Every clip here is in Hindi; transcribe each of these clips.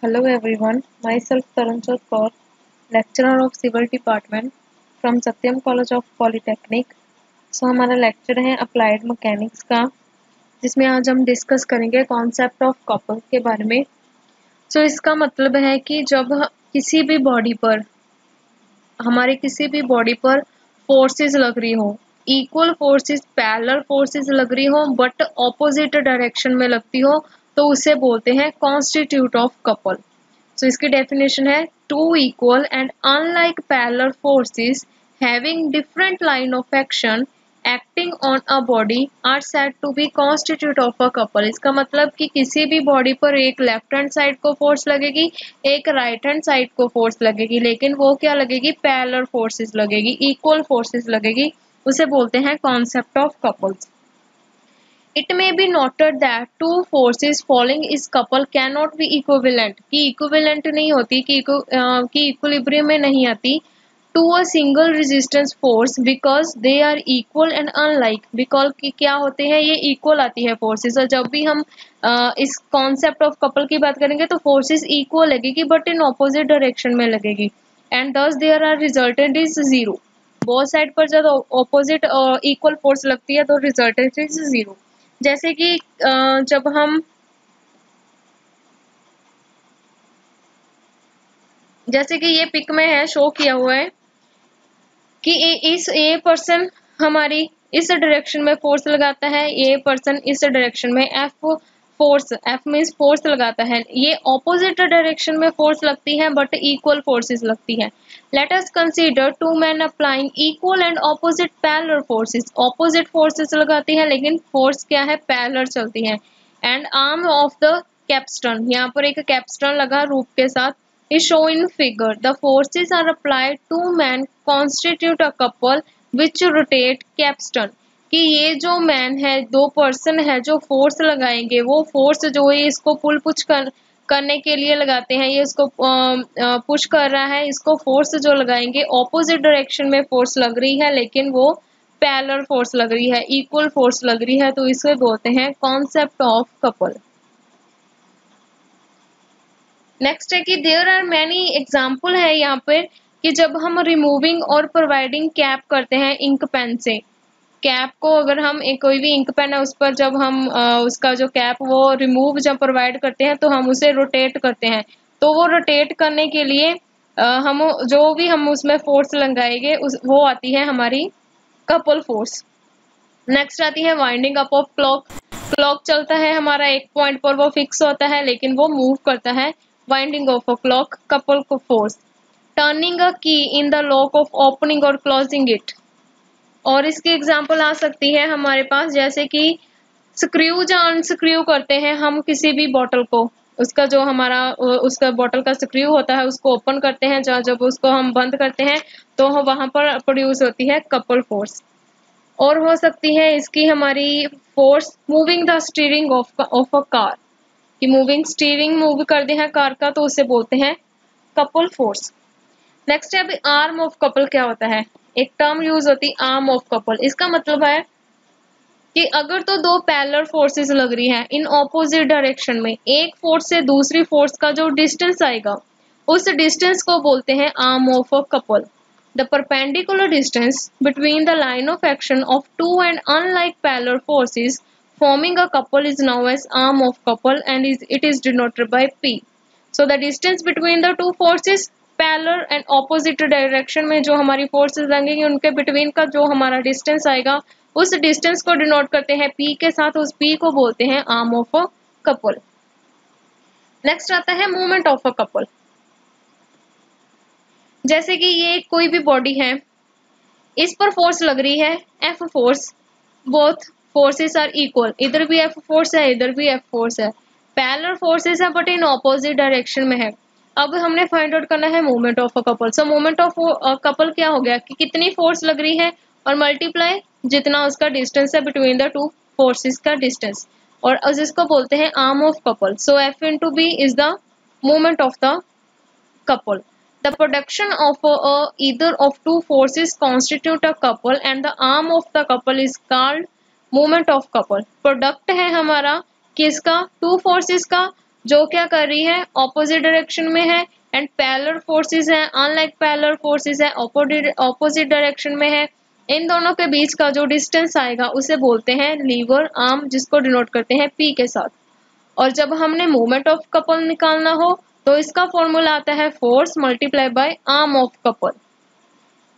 Hello everyone, myself Taranjot Kaur, lecturer of Civil Department from Satyam College of Polytechnic। हमारा लेक्चर है अप्लाइड मैकेनिक्स का, जिसमें आज हम डिस्कस करेंगे कॉन्सेप्ट ऑफ कपल के बारे में। इसका मतलब है कि जब किसी भी बॉडी पर फोर्सेस लग रही हो, इक्वल फोर्सेस, पैरेलल फोर्सेस लग रही हो बट ऑपोजिट डायरेक्शन में लगती हो, तो उसे बोलते हैं कॉन्स्टिट्यूट ऑफ कपल। इसकी डेफिनेशन है two equal and unlike parallel forces having different line of action acting on a body are said to be constitute of a couple. इसका मतलब कि किसी भी बॉडी पर एक लेफ्ट हैंड साइड को फोर्स लगेगी, एक राइट हैंड साइड को फोर्स लगेगी, लेकिन वो क्या लगेगी, पैरेलल फोर्सेस लगेगी, इक्वल फोर्सेस लगेगी, उसे बोलते हैं concept of couples. It may be noted that two forces falling is couple cannot be equivalent, कि equivalent नहीं होती, कि equilibrium में नहीं आती to a single resistance force because they are equal and unlike। because कि क्या होते हैं, ये equal आती है forces, और जब भी हम इस concept of couple की बात करेंगे तो forces equal लगेगी but in opposite direction में लगेगी, and thus there are resultant is zero। both side पर जब opposite equal force लगती है तो resultant is zero। जैसे कि जब हम जैसे कि ये पिक में है, शो किया हुआ है कि इस ए पर्सन हमारी इस डायरेक्शन में फोर्स लगाता है, ए पर्सन इस डायरेक्शन में एफ मींस फोर्स लगाता है, ये ऑपोजिट डायरेक्शन में फोर्स लगती है बट इक्वल फोर्सेस लगती है। Let us consider two man applying equal and opposite parallel forces. Opposite forces लगाती है लेकिन फोर्स क्या है, पैरेलल चलती है। And arm of the capstan, यहाँ पर एक कैपस्टन लगा रूप के साथ, is shown in figure। The forces are applied to man constitute a couple which rotate capstan। कि ये जो मैन है, दो पर्सन है जो फोर्स लगाएंगे, वो फोर्स जो है इसको पुल पुश करने के लिए लगाते हैं, ये इसको पुश कर रहा है, इसको फोर्स जो लगाएंगे ऑपोजिट डायरेक्शन में फोर्स लग रही है लेकिन वो पैरेलल फोर्स लग रही है, इक्वल फोर्स लग रही है, तो इसे बोलते हैं कॉन्सेप्ट ऑफ कपल। नेक्स्ट है कि देयर आर मैनी एग्जाम्पल है यहाँ पर कि जब हम रिमूविंग और प्रोवाइडिंग कैप करते हैं इंक पेन से। कैप को अगर हम कोई भी इंक पेन है उस पर जब हम उसका जो कैप वो रिमूव जब प्रोवाइड करते हैं तो हम उसे रोटेट करते हैं, तो वो रोटेट करने के लिए हम जो भी हम उसमें फोर्स लगाएंगे वो आती है हमारी कपल फोर्स। नेक्स्ट आती है winding up of clock. Clock चलता है हमारा एक पॉइंट पर, वो फिक्स होता है लेकिन वो मूव करता है, winding of a clock, couple को फोर्स। टर्निंग अ की in the lock of opening और क्लोजिंग इट। और इसकी एग्जांपल आ सकती है हमारे पास, जैसे कि स्क्रू या अनस्क्रू करते हैं हम किसी भी बॉटल को, उसका जो हमारा उसका बॉटल का स्क्रू होता है उसको ओपन करते हैं, जब उसको हम बंद करते हैं तो वहां पर प्रोड्यूस होती है कपल फोर्स। और हो सकती है इसकी हमारी force moving the steering of a car, कि मूविंग स्टीयरिंग मूव कर दे हैं कार का, तो उसे बोलते हैं कपल फोर्स। नेक्स्ट है अभी आर्म ऑफ कपल क्या होता है। एक टर्म यूज होती है आर्म ऑफ कपल। इसका मतलब है कि अगर तो दो पैरेलल फोर्सेस लग रही हैं इन ऑपोजिट डायरेक्शन में, एक फोर्स से दूसरी फोर्स का जो डिस्टेंस आएगा उस डिस्टेंस को बोलते हैं arm of a couple. The perpendicular distance between the line of action of two and unlike parallel forces forming a couple is known as arm of couple and it is denoted by P। So the distance between the two forces parallel and opposite direction में जो हमारी forces लगेंगी उनके between का जो हमारा distance आएगा उस distance को denote करते हैं P के साथ, उस P को बोलते हैं arm of a couple। Next आता है movement of a couple। जैसे कि ये कोई भी बॉडी है, इस पर फोर्स लग रही है F force, both forces are equal, इधर भी एफ फोर्स है इधर भी एफ फोर्स है, पैरेलल फोर्सेस है बट इन ऑपोजिट डायरेक्शन में है। अब हमने फाइंड आउट करना है movement of a couple. So movement of couple क्या हो गया कि कितनी फोर्स लग रही है और मल्टीप्लाई जितना उसका डिस्टेंस है बिटवीन द टू फोर्सेस का डिस्टेंस, और जिसको बोलते हैं arm of couple. So F into B is the movement of the couple। The production of either of two forces constitute a couple and the arm of the couple is called moment of couple। Product है हमारा किसका, टू फोर्सेस का, जो क्या कर रही है, ऑपोजिट डायरेक्शन में है, एंड पैरेलल फोर्सेस हैं, अनलाइक पैरेलल फोर्सेस है, ऑपोजिट डायरेक्शन में है। इन दोनों के बीच का जो डिस्टेंस आएगा उसे बोलते हैं लीवर आर्म, जिसको डिनोट करते हैं P के साथ। और जब हमने मोमेंट ऑफ कपल निकालना हो तो इसका फॉर्मूला आता है force multiply by arm of couple.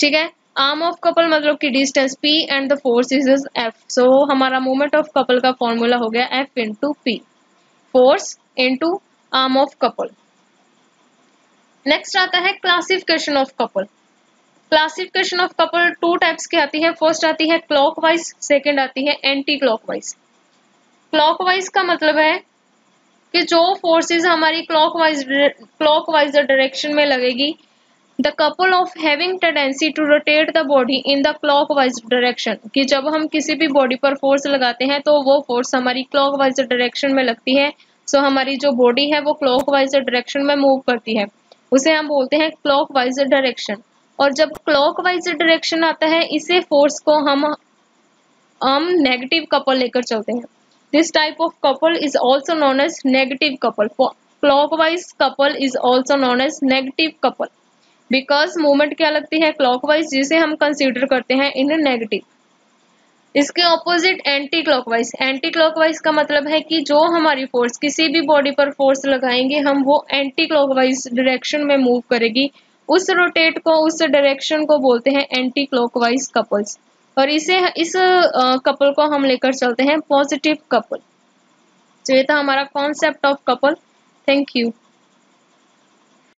ठीक है, आर्म ऑफ कपल मतलब कि distance P and the force is F। सो हमारा मोमेंट ऑफ कपल का फॉर्मूला हो गया F into P, force into arm of couple. Next आता है classification of couple. Classification of couple two types की आती है। फर्स्ट आती है क्लॉकवाइज, सेकंड आती है एंटी क्लॉकवाइज। क्लॉकवाइज का मतलब है कि जो फोर्सेस हमारी क्लॉकवाइज डायरेक्शन में लगेगी, the couple of having tendency to rotate the body in the clockwise direction, कि जब हम किसी भी बॉडी पर फोर्स लगाते हैं तो वो फोर्स हमारी क्लॉकवाइज डायरेक्शन में लगती है। सो हमारी जो बॉडी है वो क्लॉकवाइज डायरेक्शन में मूव करती है, उसे हम बोलते हैं क्लॉकवाइज डायरेक्शन। और जब क्लॉकवाइज डायरेक्शन आता है, इसे फोर्स को हम नेगेटिव कपल लेकर चलते हैं। This type of couple is also known as negative couple. Clockwise couple is also known as negative couple because movement क्या लगती है क्लॉकवाइज, जिसे हम कंसीडर करते हैं इन नेगेटिव। इसके opposite anti clockwise. Anti clockwise का मतलब है कि जो हमारी फोर्स किसी भी बॉडी पर फोर्स लगाएंगे हम, वो एंटी क्लॉकवाइज डायरेक्शन में मूव करेगी। उस रोटेट को, उस डायरेक्शन को बोलते हैं एंटी क्लॉकवाइज कपल्स। और इस कपल को हम लेकर चलते हैं पॉजिटिव कपल। तो ये था हमारा concept of couple. Thank you.